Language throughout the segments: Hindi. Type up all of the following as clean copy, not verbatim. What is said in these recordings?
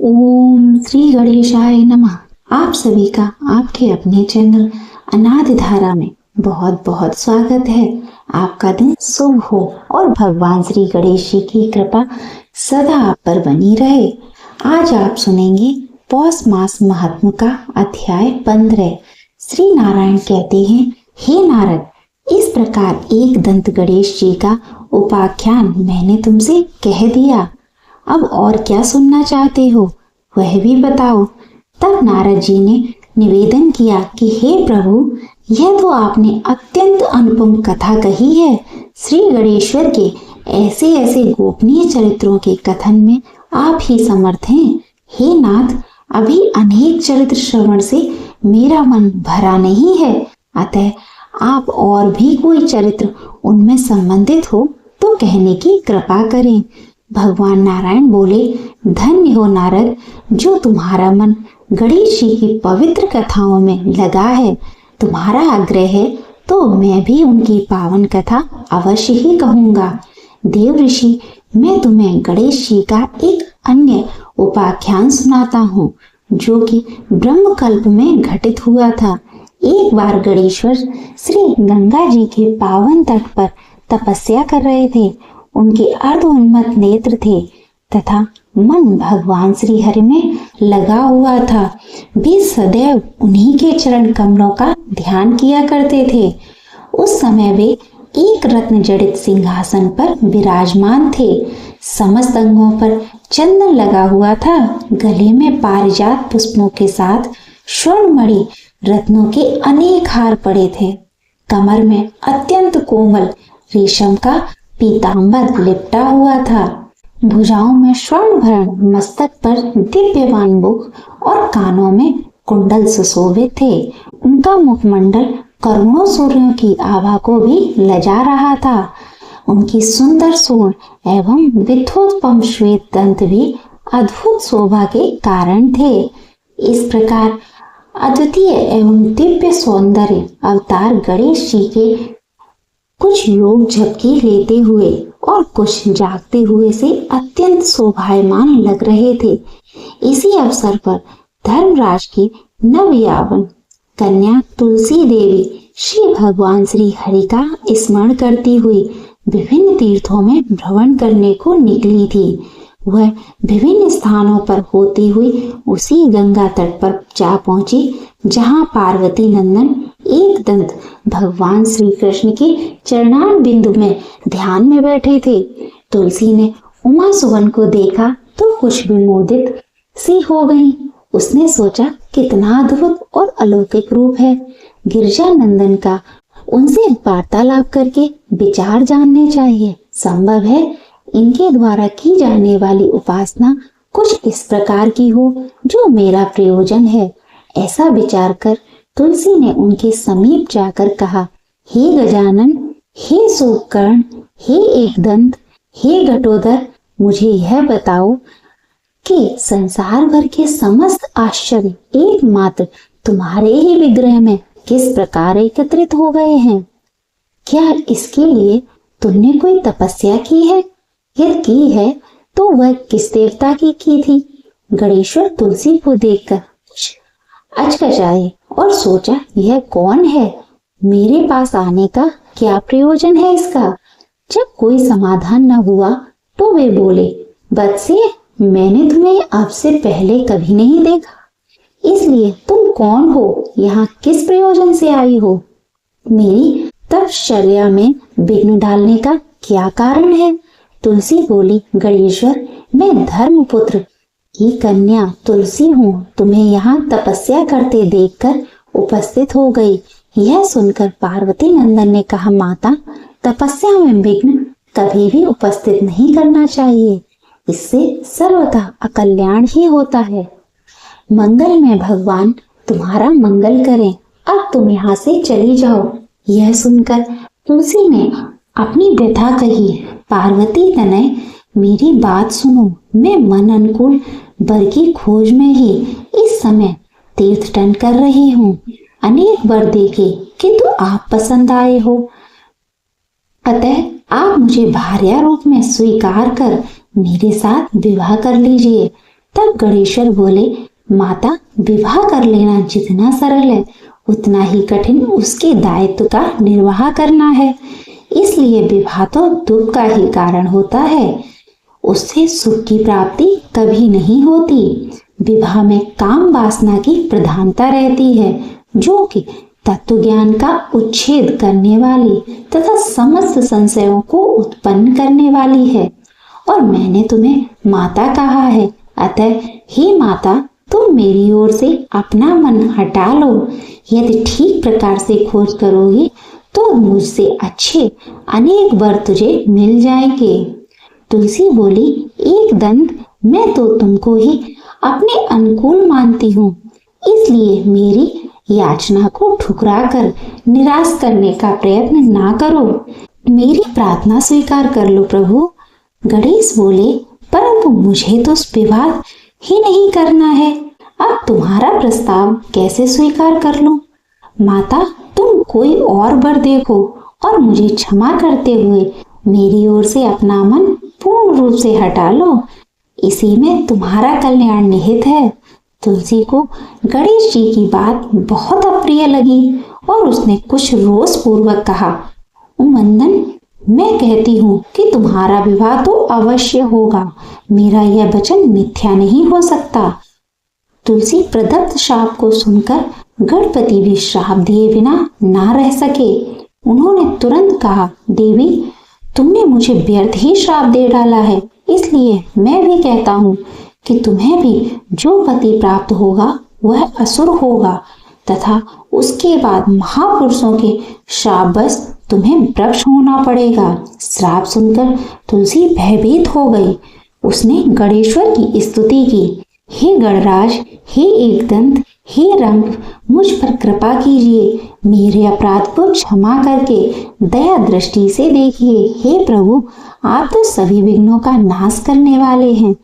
ओम श्री गणेशाय नमः। आप सभी का आपके अपने चैनल अनादि धारा में बहुत बहुत स्वागत है। आपका दिन शुभ हो और भगवान श्री गणेश जी की कृपा सदा आप पर बनी रहे। आज आप सुनेंगे पौष मास महात्म का अध्याय 15। श्री नारायण कहते हैं, हे नारद, इस प्रकार एक दंत गणेश जी का उपाख्यान मैंने तुमसे कह दिया। अब और क्या सुनना चाहते हो वह भी बताओ। तब नारद जी ने निवेदन किया कि हे प्रभु, यह तो आपने अत्यंत अनुपम कथा कही है। श्री गणेश्वर के ऐसे ऐसे गोपनीय चरित्रों के कथन में आप ही समर्थ हैं। हे नाथ, अभी अनेक चरित्र श्रवण से मेरा मन भरा नहीं है, अतः आप और भी कोई चरित्र उनमें संबंधित हो तो कहने की कृपा करें। भगवान नारायण बोले, धन्य हो नारद, जो तुम्हारा मन गणेश जी की पवित्र कथाओं में लगा है। तुम्हारा आग्रह है तो मैं भी उनकी पावन कथा अवश्य ही कहूँगा। देव ऋषि, मैं तुम्हें गणेश जी का एक अन्य उपाख्यान सुनाता हूँ, जो कि ब्रह्मकल्प में घटित हुआ था। एक बार गणेश्वर श्री गंगा जी के पावन तट पर तपस्या कर रहे थे। उनके अर्धोन्मत्त नेत्र थे तथा मन भगवान श्री हरि में लगा हुआ था। वे सदैव उन्हीं के चरण कमलों का ध्यान किया करते थे। उस समय वे एक रत्न जड़ित सिंहासन पर विराजमान थे। समस्त अंगों पर चंदन लगा हुआ था। गले में पारिजात पुष्पों के साथ स्वर्णमणि रत्नों के अनेक हार पड़े थे। कमर में अत्यंत कोमल रेशम का पीतांबर लिपटा हुआ था। भुजाओं में स्वर्ण भरण, मस्तक पर दिव्यमान मुख और कानों में कुंडल सुशोभित थे। उनका मुखमंडल करोड़ों सूर्यों की आभा को भी लजा रहा था। उनकी सुंदर सूंड एवं विद्योत्पम श्वेत दंत भी अद्भुत शोभा के कारण थे। इस प्रकार अद्वितीय एवं दिव्य सौंदर्य अवतार गणेश जी के कुछ योग झपकी लेते हुए और कुछ जागते हुए से अत्यंत शोभायमान लग रहे थे। इसी अवसर पर धर्मराज की नवयौवन कन्या तुलसी देवी श्री भगवान श्री हरि का स्मरण करती हुई विभिन्न तीर्थों में भ्रमण करने को निकली थी। वह विभिन्न स्थानों पर होती हुई उसी गंगा तट पर जा पहुंची जहां पार्वती नंदन एक दंत भगवान श्री कृष्ण के चरणार बिंदु में ध्यान में बैठे थे। तुलसी ने उमा सुवन को देखा तो कुछ विमोदित सी हो गई। उसने सोचा, कितना अद्भुत और अलौकिक रूप है। गिरजा नंदन का उनसे वार्तालाप करके विचार जानने चाहिए। संभव है इनके द्वारा की जाने वाली उपासना कुछ इस प्रकार की हो जो मेरा प्रयोजन है। ऐसा विचार कर तुलसी ने उनके समीप जाकर कहा, हे गजानन, हे सूकर्ण, हे एकदंत, हे घटोदर, मुझे यह बताओ कि संसार भर के समस्त आश्चर्य एकमात्र तुम्हारे ही विग्रह में किस प्रकार एकत्रित हो गए हैं। क्या इसके लिए तुमने कोई तपस्या की है? यदि की है तो वह किस देवता की थी? गणेश्वर तुलसी को देखकर अचकचाए और सोचा, यह कौन है? मेरे पास आने का क्या प्रयोजन है इसका? जब कोई समाधान न हुआ तो वे बोले, बत्से, मैंने तुम्हें आपसे पहले कभी नहीं देखा, इसलिए तुम कौन हो? यहाँ किस प्रयोजन से आई हो? मेरी तपश्चर्या में विघ्न डालने का क्या कारण है? तुलसी बोली, गणेश्वर, मैं धर्मपुत्र की कन्या तुलसी हूँ। तुम्हें यहाँ तपस्या करते देखकर उपस्थित हो गई। यह सुनकर पार्वती नंदन ने कहा, माता, तपस्या में विघ्न कभी भी उपस्थित नहीं करना चाहिए। इससे सर्वथा अकल्याण ही होता है। मंगल में भगवान तुम्हारा मंगल करें। अब तुम यहाँ से चली जाओ। यह सुनकर तुलसी ने अपनी व्यथा कही। पार्वती तनय, मेरी बात सुनो। मैं मन अनुकूल वर की खोज में ही इस समय तीर्थटन कर रही हूँ। अनेक वर देखे किंतु आप पसंद आए हो, अतः आप मुझे भार्या रूप में स्वीकार कर मेरे साथ विवाह कर लीजिए। तब गणेश्वर बोले, माता, विवाह कर लेना जितना सरल है उतना ही कठिन उसके दायित्व का निर्वाह करना है। इसलिए विवाह तो दुख का ही कारण होता है, उससे सुख की प्राप्ति कभी नहीं होती। विवाह में काम वासना की प्रधानता रहती है, जो कि तत्व ज्ञान का उच्छेद करने वाली तथा समस्त संशयों को उत्पन्न करने वाली है। और मैंने तुम्हें माता कहा है, अतः हे माता, तुम मेरी ओर से अपना मन हटा लो। यदि ठीक प्रकार से खोज करोगी तो मुझसे अच्छे अनेक वर तुझे मिल जाएंगे। तुलसी बोली, एक दंत, मैं तो तुमको ही अपने अनुकूल मानती हूँ, इसलिए मेरी याचना को ठुकरा कर निराश करने का प्रयत्न ना करो। मेरी प्रार्थना स्वीकार कर लो प्रभु। गणेश बोले, परंतु मुझे तो विवाह ही नहीं करना है, अब तुम्हारा प्रस्ताव कैसे स्वीकार कर लूं? माता, तुम कोई और वर देखो और मुझे क्षमा करते हुए मेरी ओर से अपना मन पूर्ण रूप से हटा लो, इसी में तुम्हारा कल्याण निहित है। तुलसी को गणेश जी की बात बहुत अप्रिय लगी और उसने कुछ रोष पूर्वक कहा, उमंदन, मैं कहती हूँ कि तुम्हारा विवाह तो अवश्य होगा, मेरा यह वचन मिथ्या नहीं हो सकता। तुलसी प्रदत्त श्राप को सुनकर गणपति भी श्राप दिए बिना ना रह सके। उन्होंने तुरंत कहा, देवी, तुमने मुझे व्यर्थ ही श्राप दे डाला है, इसलिए मैं भी कहता हूँ कि तुम्हें भी जो पति प्राप्त होगा वह असुर होगा तथा उसके बाद महापुरुषों के श्रापवश तुम्हें वृक्ष होना पड़ेगा। श्राप सुनकर तुलसी भयभीत हो गई। उसने गणेश्वर की स्तुति की, हे गणराज, हे एकदंत, हे रंग, मुझ पर कृपा कीजिए, मेरे अपराध को क्षमा करके दया दृष्टि से देखिए। हे प्रभु, आप तो सभी विघ्नों का नाश करने वाले हैं,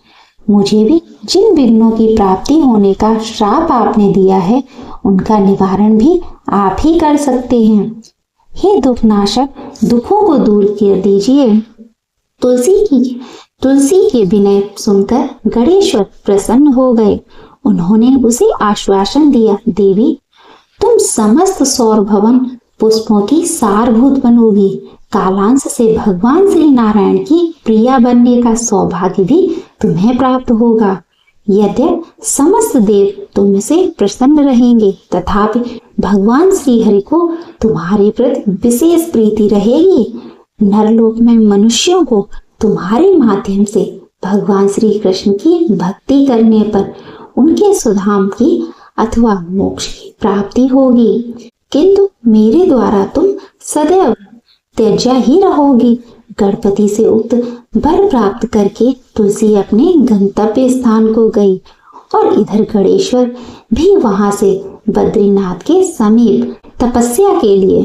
मुझे भी जिन विघ्नों की प्राप्ति होने का श्राप आपने दिया है उनका निवारण भी आप ही कर सकते हैं। हे दुखनाशक, दुखों को दूर कर दीजिए। तुलसी के विनय सुनकर गणेश्वर प्रसन्न हो गए। उन्होंने उसे आश्वासन दिया, देवी, तुम समस्त सौर भवन पुष्पों की सारभूत बनोगी। कालांश से भगवान श्री नारायण की प्रिया बनने का सौभाग्य भी तुम्हें प्राप्त होगा। यद्यप समस्त देव तुमसे प्रसन्न रहेंगे, तथापि भगवान श्री हरि को तुम्हारे प्रति विशेष प्रीति रहेगी। नरलोक में मनुष्यों को तुम्हारे माध्यम से भगवान श्री कृष्ण की भक्ति करने पर उनके सुधाम की अथवा मोक्ष की प्राप्ति होगी, किंतु मेरे द्वारा तुम सदैव त्यज्या ही रहोगी। गणपति से उक्त वर प्राप्त करके तुलसी अपने गंतव्य स्थान को गई और इधर गणेश्वर भी वहां से बद्रीनाथ के समीप तपस्या के लिए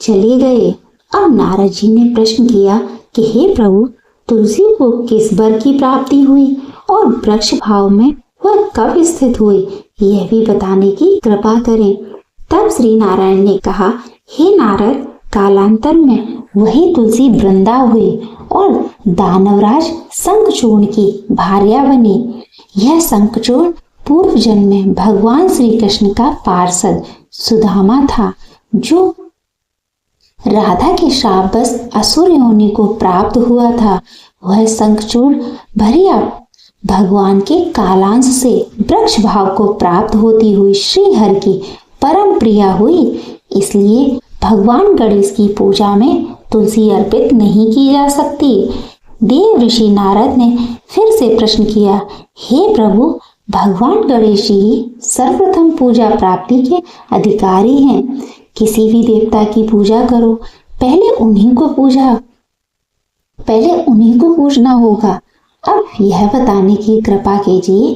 चले गए। अब नारद जी ने प्रश्न किया कि हे प्रभु, तुलसी को किस वर की प्राप्ति हुई और वृक्ष भाव में वह कब स्थित हुई, यह भी बताने की कृपा करें। तब श्री नारायण ने कहा, हे नारद, कालांतर में वही तुलसी वृंदा हुई और दानवराज शंखचूर्ण की भार्या बनी। यह शंखचूर्ण पूर्व जन्म में भगवान श्री कृष्ण का पार्षद सुदामा था, जो राधा के शापवश असुर योनि को प्राप्त हुआ था। वह शंखचूर्ण भरिया भगवान के कालांश से वृक्ष भाव को प्राप्त होती हुई श्री हरि की परम प्रिया हुई। इसलिए भगवान गणेश की पूजा में तुलसी अर्पित नहीं की जा सकती। देव ऋषि नारद ने फिर से प्रश्न किया, हे प्रभु, भगवान गणेश जी सर्वप्रथम पूजा प्राप्ति के अधिकारी हैं। किसी भी देवता की पूजा करो, पहले उन्हीं को पूजना होगा। अब यह बताने की कृपा कीजिए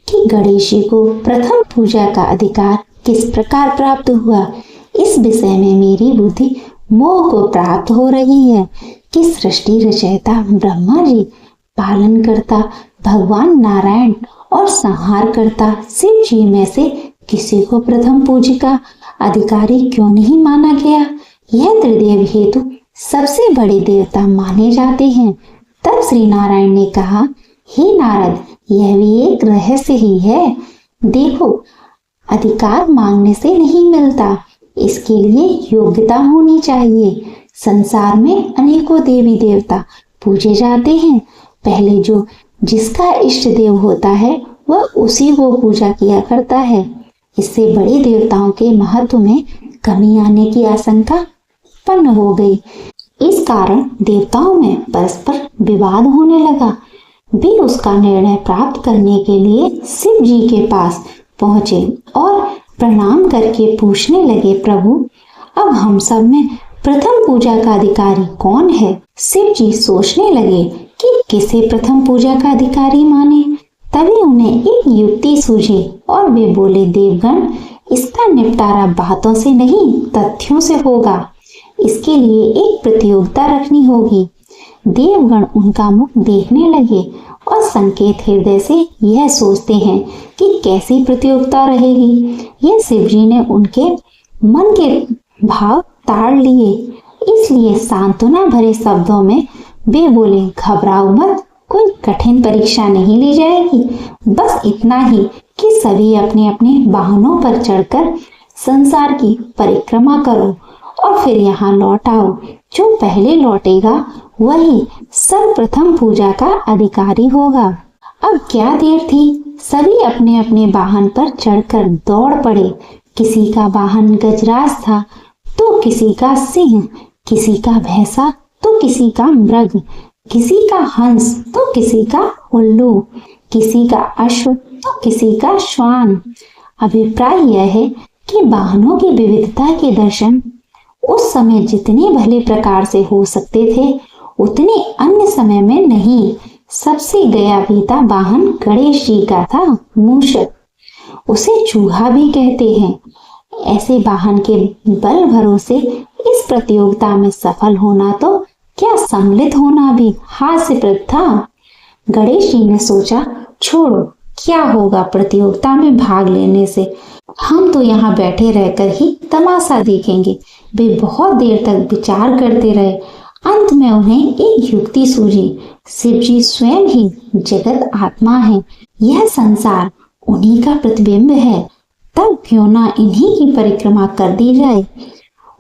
कि गणेश जी को प्रथम पूजा का अधिकार किस प्रकार प्राप्त हुआ। इस विषय में मेरी बुद्धि मोह को प्राप्त हो रही है कि सृष्टि रचयिता ब्रह्मा जी, पालन करता भगवान नारायण और संहार करता शिव जी में से किसी को प्रथम पूजा का अधिकारी क्यों नहीं माना गया। यह त्रिदेव हेतु सबसे बड़े देवता माने जाते हैं। तब श्री नारायण ने कहा, हे नारद, यह भी एक रहस्य ही है। देखो, अधिकार मांगने से नहीं मिलता, इसके लिए योग्यता होनी चाहिए। संसार में अनेकों देवी देवता पूजे जाते हैं। पहले जो जिसका इष्ट देव होता है वह उसी को पूजा किया करता है। इससे बड़े देवताओं के महत्व में कमी आने की आशंका उत्पन्न हो गई। इस कारण देवताओं में परस्पर विवाद होने लगा। वे उसका निर्णय प्राप्त करने के लिए शिव जी के पास पहुंचे और प्रणाम करके पूछने लगे, प्रभु, अब हम सब में प्रथम पूजा का अधिकारी कौन है? शिव जी सोचने लगे कि किसे प्रथम पूजा का अधिकारी माने। तभी उन्हें एक युक्ति सूझी और वे बोले, देवगण, इसका निपटारा बातों से नहीं तथ्यों से होगा। इसके लिए एक प्रतियोगिता रखनी होगी। देवगण उनका मुख देखने लगे और संकेत हृदय से यह सोचते हैं कि कैसी प्रतियोगिता रहेगी। यह शिवजी ने उनके मन के भाव ताड़ लिए, इसलिए सांत्वना भरे शब्दों में वे बोले, घबराओ मत, कोई कठिन परीक्षा नहीं ली जाएगी। बस इतना ही कि सभी अपने अपने वाहनों पर चढ़कर संसार की परिक्रमा करो और फिर यहाँ लौट आओ। जो पहले लौटेगा वही सर्वप्रथम पूजा का अधिकारी होगा। अब क्या देर थी, सभी अपने अपने वाहन पर चढ़कर दौड़ पड़े। किसी का वाहन गजराज था तो किसी का सिंह, किसी का भैंसा तो किसी का मृग, किसी का हंस तो किसी का उल्लू, किसी का अश्व तो किसी का श्वान। अभिप्राय यह है कि वाहनों की विविधता के दर्शन उस समय जितने भले प्रकार से हो सकते थे उतने अन्य समय में नहीं। सबसे गया बीता वाहन गणेश जी का था, मूषक। उसे चूहा भी कहते हैं। ऐसे वाहन के बल भरोसे इस प्रतियोगिता में सफल होना तो क्या सम्मिलित होना भी हास्यप्रद था। गणेश जी ने सोचा, छोड़ो, क्या होगा प्रतियोगिता में भाग लेने से, हम तो यहाँ बैठे रहकर ही तमाशा देखेंगे। वे बहुत देर तक विचार करते रहे। अंत में उन्हें एक युक्ति सूझी। शिव जी स्वयं ही जगत आत्मा है, यह संसार उन्हीं का प्रतिबिंब है, तब क्यों ना इन्हीं की परिक्रमा कर दी जाए।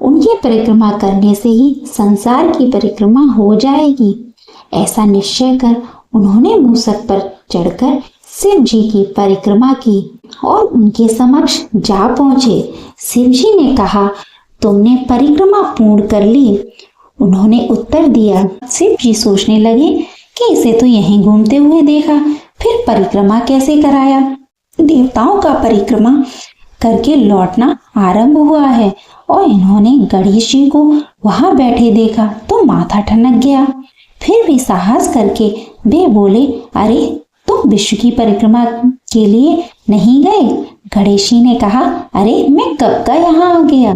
उनकी परिक्रमा करने से ही संसार की परिक्रमा हो जाएगी। ऐसा निश्चय कर उन्होंने मूषक पर चढ़कर शिव जी की परिक्रमा की और उनके समक्ष जा पहुंचे। शिव जी ने कहा, तुमने परिक्रमा पूर्ण कर ली। उन्होंने उत्तर दिया। शिव जी सोचने लगे कि इसे तो यहीं घूमते हुए देखा, फिर परिक्रमा कैसे कराया। देवताओं का परिक्रमा करके लौटना आरंभ हुआ है और इन्होंने गणेश जी को वहां बैठे देखा तो माथा ठनक गया। फिर भी साहस करके वे बोले, अरे तुम विश्व की परिक्रमा के लिए नहीं गए? गणेश जी ने कहा, अरे मैं कब का यहाँ आ गया।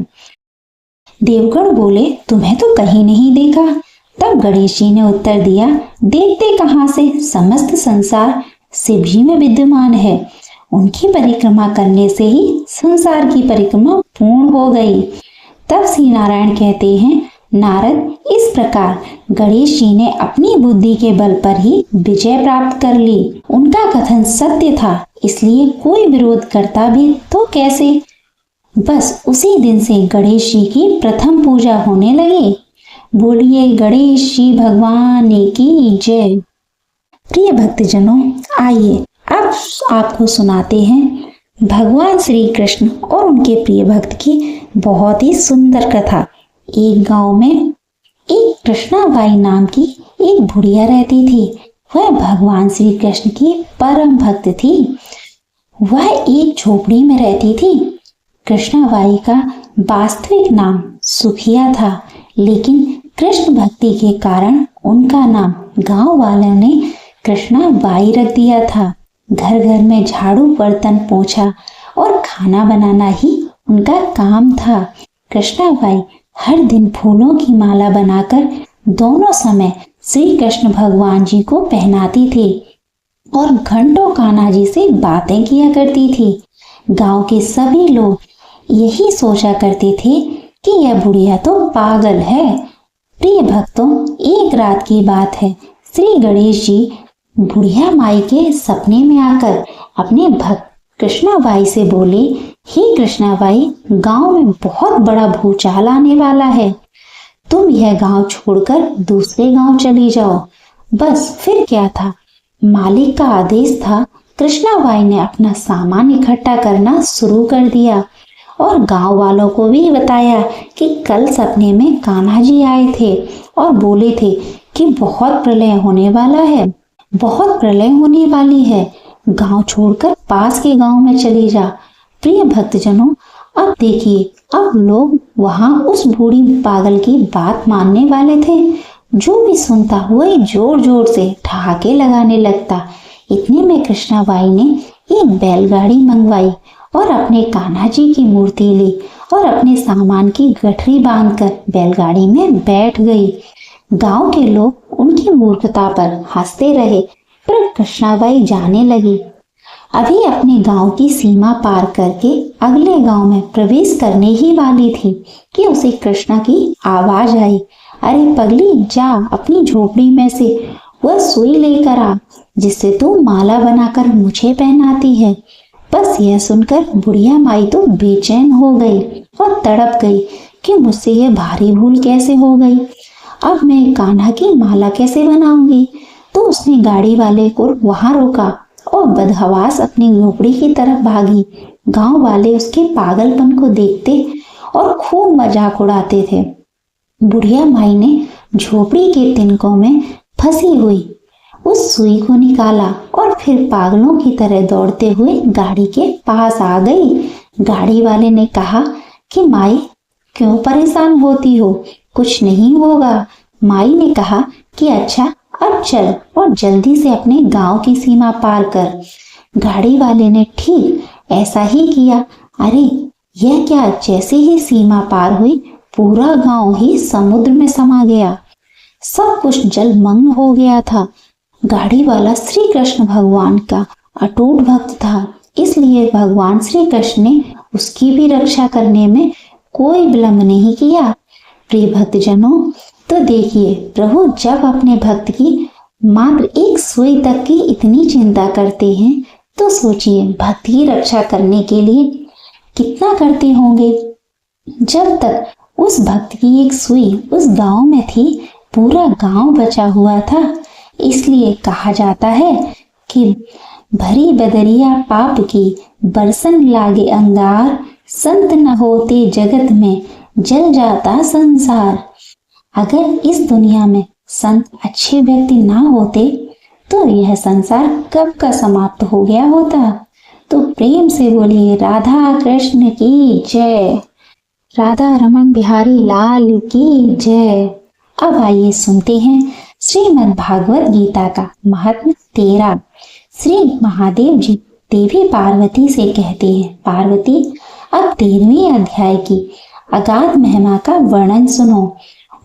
देवगण बोले, तुम्हें तो कहीं नहीं देखा। तब गणेश जी ने उत्तर दिया, देखते कहाँ से, समस्त संसार शिव जी में विद्यमान है। उनकी परिक्रमा करने से ही संसार की परिक्रमा पूर्ण हो गई। तब श्री नारायण कहते हैं, नारद, इस प्रकार गणेश जी ने अपनी बुद्धि के बल पर ही विजय प्राप्त कर ली। उनका कथन सत्य था, इसलिए कोई विरोध करता भी तो कैसे। बस उसी दिन से गणेश जी की प्रथम पूजा होने लगी। बोलिए गणेश जी भगवान की जय। प्रिय भक्तजनों, आइए अब आपको सुनाते हैं भगवान श्री कृष्ण और उनके प्रिय भक्त की बहुत ही सुंदर कथा। एक गांव में एक कृष्णाबाई नाम की एक बुढ़िया रहती थी। वह भगवान श्री कृष्ण की परम भक्त थी। वह एक झोपड़ी में रहती थी। कृष्णाबाई का वास्तविक नाम सुखिया था, लेकिन कृष्ण भक्ति के कारण उनका नाम गांव वालों ने कृष्णाबाई रख दिया था। घर घर में झाड़ू, बर्तन, पोछा और खाना बनाना ही उनका काम था। कृष्णाबाई हर दिन फूलों की माला बनाकर दोनों समय श्री कृष्ण भगवान जी को पहनाती थी और घंटों कान्हा जी से बातें किया करती थी। गांव के सभी लोग यही सोचा करते थे कि यह बुढ़िया तो पागल है। प्रिय भक्तों, एक रात की बात है। श्री गणेश जी बुढ़िया माई के सपने में आकर अपने भक्त कृष्णाबाई से बोले, हे कृष्णाबाई, गांव में बहुत बड़ा भूचाल आने वाला है, तुम यह गांव छोड़कर दूसरे गांव चली जाओ। बस फिर क्या था, मालिक का आदेश था। कृष्णाबाई ने अपना सामान इकट्ठा करना शुरू कर दिया और गांव वालों को भी बताया कि कल सपने में कान्हा जी आए थे और बोले थे कि बहुत प्रलय होने वाला है, बहुत प्रलय होने वाली है, गांव छोड़कर पास के गांव में चली जा। प्रिय भक्तजनों, अब देखिए, अब लोग वहां उस बूढ़ी पागल की बात मानने वाले थे। जो भी सुनता वही जोर जोर से ठहाके लगाने लगता। इतने में कृष्णाबाई ने एक बैलगाड़ी मंगवाई और अपने कान्हा जी की मूर्ति ली और अपने सामान की गठरी बांधकर बैलगाड़ी में बैठ गई। गांव के लोग उनकी मूर्खता पर हंसते रहे, पर कृष्णाबाई जाने लगी। अभी अपने गांव की सीमा पार करके अगले गांव में प्रवेश करने ही वाली थी कि उसे कृष्णा की आवाज आई, अरे पगली, जा अपनी झोपड़ी में से वह सुई लेकर आ जिससे तू माला बनाकर मुझे पहनाती है। बस यह सुनकर बुढ़िया माई तो बेचैन हो गई और तड़प गई कि मुझसे यह भारी भूल कैसे हो गई, अब मैं कान्हा की माला कैसे बनाऊंगी। तो उसने गाड़ी वाले को वहां रोका और बदहवास अपनी झोपड़ी की तरफ भागी। गांव वाले उसके पागलपन को देखते और खूब मजाक उड़ाते थे। बुढ़िया माई ने झोपड़ी के तिनकों में फंसी हुई उस सुई को निकाला और फिर पागलों की तरह दौड़ते हुए गाड़ी के पास आ गई। गाड़ी वाले ने कहा कि माई, क्यों परेशान होती हो, कुछ नहीं होगा। माई ने कहा कि अच्छा, अब चल और जल्दी से अपने गांव की सीमा पार कर। गाड़ी वाले ने ठीक ऐसा ही किया। अरे यह क्या, जैसे ही सीमा पार हुई पूरा गांव ही समुद्र में समा गया, सब कुछ जलमग्न हो गया था। गाड़ी वाला श्री कृष्ण भगवान का अटूट भक्त था, इसलिए भगवान श्री कृष्ण ने उसकी भी रक्षा करने में कोई विलंब नहीं किया। प्रिय भक्तजनों, तो देखिए, प्रभु जब अपने भक्त की मात्र एक सुई तक की इतनी चिंता करते हैं, तो सोचिए भक्त की रक्षा करने के लिए कितना करते होंगे। जब तक उस भक्त की एक सुई उस गांव में थी, पूरा गांव बचा हुआ था। इसलिए कहा जाता है कि भरी बदरिया पाप की, बरसन लागे अंगार, संत न होते जगत में जल जाता संसार। अगर इस दुनिया में संत अच्छे व्यक्ति ना होते तो यह संसार कब का समाप्त हो गया होता। तो प्रेम से बोलिए राधा कृष्ण की जय, राधा रमन बिहारी लाल की जय। अब आइए सुनते हैं श्रीमद् भागवत गीता का महात्म्य 13। श्री महादेव जी देवी पार्वती से कहते हैं, पार्वती, अब 13वें अध्याय की अगाध महिमा का वर्णन सुनो।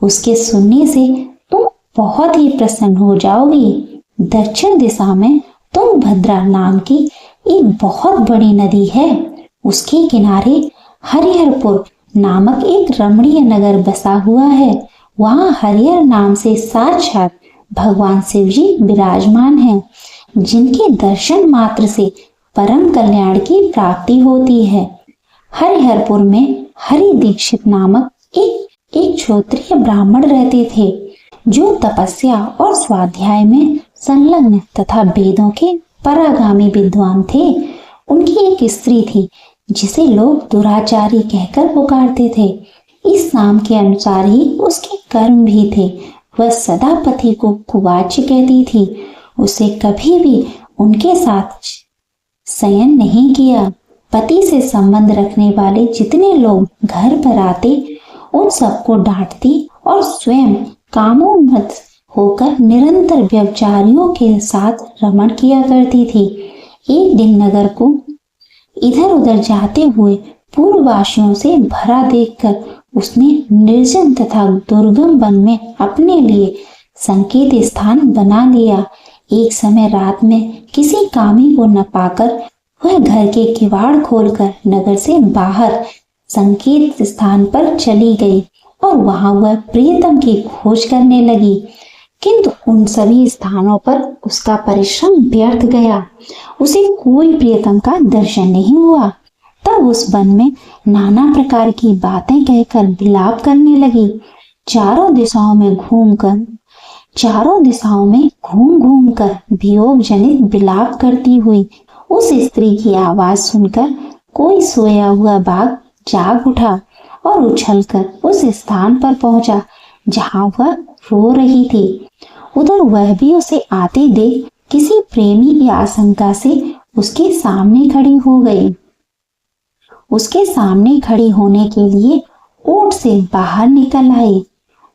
उसके सुनने से तुम बहुत ही प्रसन्न हो जाओगी। दक्षिण दिशा में तुंगभद्रा नाम की एक बहुत बड़ी नदी है। उसके किनारे हरिहरपुर नामक एक रमणीय नगर बसा हुआ है। वहाँ हरिहर नाम से साक्षात भगवान शिव जी विराजमान हैं, जिनके दर्शन मात्र से परम कल्याण की प्राप्ति होती है। हरिहरपुर में हरि दीक्षित नामक एक क्षत्रिय ब्राह्मण रहते थे, जो तपस्या और स्वाध्याय में संलग्न तथा वेदों के परागामी विद्वान थे। उनकी एक स्त्री थी जिसे लोग दुराचारी कहकर पुकारते थे। इस नाम के अनुसार ही उसके कर्म भी थे। वह सदा पति को कुवाच्य कहती थी। उसे कभी भी उनके साथ शयन नहीं किया। पति से संबंध रखने वाले जितने लोग घर पर आते, उन सबको डांटती और स्वयं कामोन्मत्त होकर निरंतर व्यभिचारियों के साथ रमण किया करती थी। एक दिन नगर को इधर उधर जाते हुए पूर्ववासियों से भरा देखकर उसने निर्जन तथा दुर्गम वन में अपने लिए संकेत स्थान बना लिया। एक समय रात में किसी कामी को न पाकर वह घर के किवाड़ खोलकर नगर से बाहर संकेत स्थान पर चली गई और वहां वह प्रियतम की खोज करने लगी। किंतु उन सभी स्थानों पर उसका परिश्रम व्यर्थ गया। उसे कोई प्रियतम का दर्शन नहीं हुआ। तब उस वन में नाना प्रकार की बातें कहकर विलाप करने लगी। चारों दिशाओं में घूम घूम कर वियोग जनित विलाप करती हुई उस स्त्री की आवाज सुनकर कोई सोया हुआ बाघ जाग उठा और उछलकर उस स्थान पर पहुंचा जहां वह रो रही थी। उधर वह भी उसे आते देख किसी प्रेमी की आशंका से उसके सामने खड़ी हो गई। उसके सामने खड़ी होने के लिए ओट से बाहर निकल आई।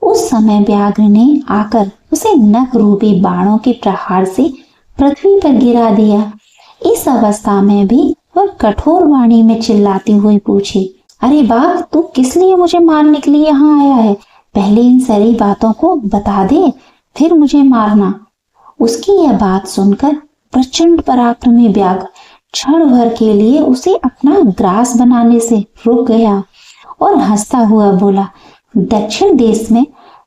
उस समय व्याघ्र ने आकर उसे नख रूपी बाणों के प्रहार से पृथ्वी पर गिरा दिया। इस अवस्था में भी वह कठोर वाणी में चिल्लाती हुई पूछी, अरे बाघ, तू किस लिए मुझे मारने के लिए यहाँ आया है? पहले इन सारी बातों को बता दे, फिर मुझे मारना। उसकी यह बात सुनकर प्रचंड पराक्रमी व्याघ्र क्षण भर के लिए उसे अपना ग्रास बनाने से रुक गया और हंसता हुआ बोला, दक्षिण देश में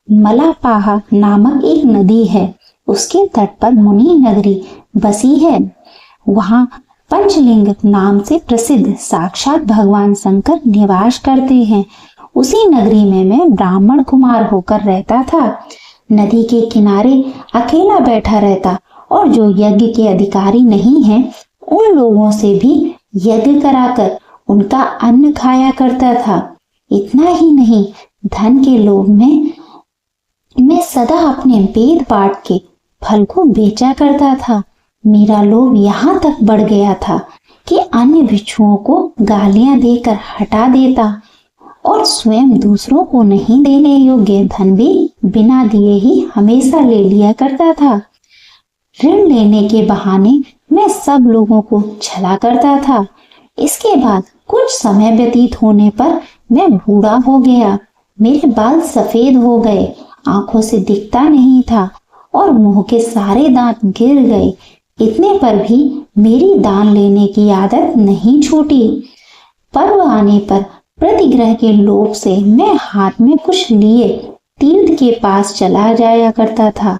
मलापाहा नामक एक नदी है। उसके तट पर मुनि नगरी बसी है। वहां पंचलिंग नाम से प्रसिद्ध साक्षात भगवान शंकर निवास करते हैं। उसी नगरी में मैं ब्राह्मण कुमार होकर रहता था। नदी के किनारे अकेला बैठा रहता और जो यज्ञ के अधिकारी नहीं हैं, उन लोगों से भी यज्ञ कराकर उनका अन्न खाया करता था। इतना ही नहीं, धन के लोभ में मैं सदा अपने वेद पाठ के फल को बेचा करता था। मेरा लोभ यहाँ तक बढ़ गया था कि अन्य भिक्षुओं को गालियां देकर हटा देता और स्वयं दूसरों को नहीं देने योग्य धन भी बिना दिए ही हमेशा ले लिया करता था। ऋण लेने के बहाने मैं सब लोगों को छला करता था। इसके बाद कुछ समय व्यतीत होने पर मैं बूढ़ा हो गया। मेरे बाल सफेद हो गए, आंखों से दिखता नहीं था और मुंह के सारे दांत गिर गए। इतने पर भी मेरी दान लेने की आदत नहीं छूटी। पर्व आने पर प्रतिग्रह के लोभ से मैं हाथ में कुछ लिए तीर्थ के पास चला जाया करता था।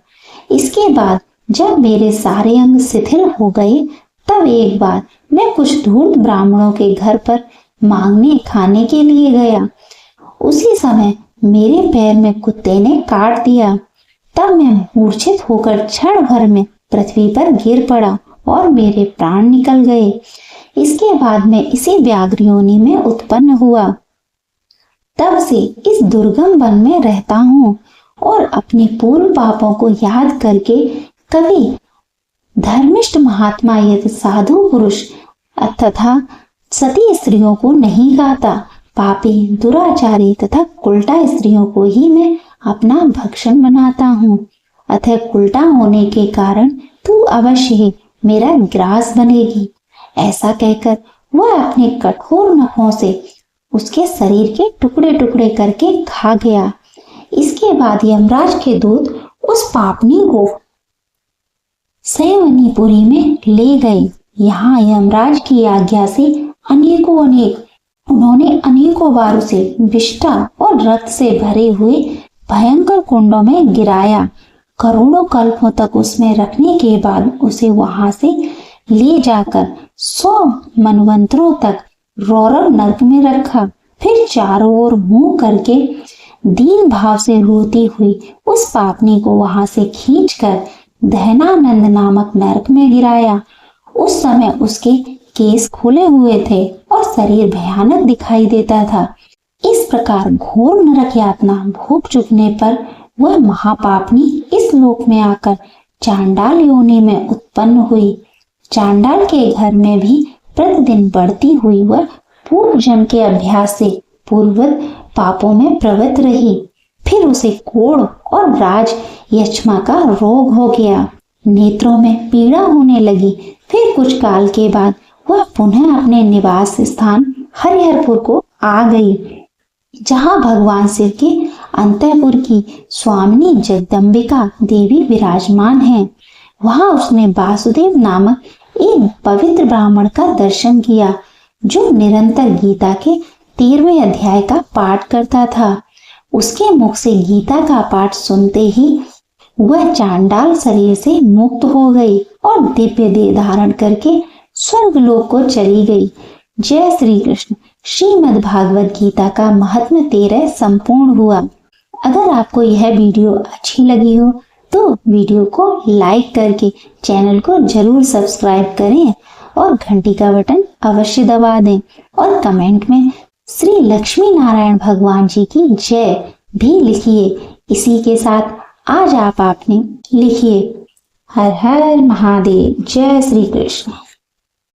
इसके बाद जब मेरे सारे अंग शिथिल हो गए, तब एक बार मैं कुछ धूर्त ब्राह्मणों के घर पर मांगने खाने के लिए गया। उसी समय मेरे पैर में कुत्ते ने काट दिया। तब मैं मूर्छित होकर क्षण भर में पृथ्वी पर गिर पड़ा और मेरे प्राण निकल गए। इसके बाद मैं इसी व्याघ्र योनि में उत्पन्न हुआ। तब से इस दुर्गम वन में रहता हूँ और अपने पूर्व पापों को याद करके कभी धर्मिष्ठ महात्मा यदि साधु पुरुष तथा सती स्त्रियों को नहीं गाता। पापी, दुराचारी तथा उल्टा स्त्रियों को ही मैं अपना भक्षण बनाता हूँ। अतः उल्टा होने के कारण तू अवश्य ही मेरा ग्रास बनेगी। ऐसा कहकर वह अपने कठोर नखों से उसके शरीर के टुकड़े टुकड़े करके खा गया। इसके बाद यमराज के दूत उस पापनी को सैवनीपुरी में ले गए। यहाँ यमराज की आज्ञा से उन्होंने अनेकों बार उसे विष्ठा और रक्त से भरे हुए भयंकर कुंडों में गिराया। करोड़ों कल्पों तक उसमें रखने के बाद उसे वहां से ले जाकर 100 मनवंतरों तक रौरव नरक में रखा। फिर चारों ओर मुंह करके दीन भाव से रोती हुई उस पापनी को वहां से खींचकर दहनानंद नामक नरक में गिराया। उस समय उसके केस खुले हुए थे और शरीर भयानक दिखाई देता था। इस प्रकार घोर नरक यातना भोग चुकने पर वह महापापनी इस लोक में आकर चांडाल योनि में उत्पन्न हुई। चांडाल के घर में भी प्रतिदिन बढ़ती हुई वह पूर्व जन्म के अभ्यास से पूर्ववत पापों में प्रवृत्त रही। फिर उसे कोढ़ और राज यक्ष्मा का रोग हो गया। नेत्रों में पीड़ा होने लगी। फिर कुछ काल के बाद वह पुनः अपने निवास स्थान हरिहरपुर को आ गई, जहां भगवान शिव के अंतःपुर की स्वामिनी जगदम्बिका देवी विराजमान है। वहां उसने वासुदेव नामक एक पवित्र ब्राह्मण का दर्शन किया, जो निरंतर गीता के 13वें अध्याय का पाठ करता था। उसके मुख से गीता का पाठ सुनते ही वह चांडाल शरीर से मुक्त हो गई और दिव्य देह धारण करके स्वर्गलोक को चली गई। जय श्री कृष्ण। श्रीमद् भागवत गीता का महात्म्य 13 संपूर्ण हुआ। अगर आपको यह वीडियो अच्छी लगी हो तो वीडियो को लाइक करके चैनल को जरूर सब्सक्राइब करें और घंटी का बटन अवश्य दबा दें और कमेंट में श्री लक्ष्मी नारायण भगवान जी की जय भी लिखिए। इसी के साथ आज आपने लिखिए हर हर महादेव। जय श्री कृष्ण।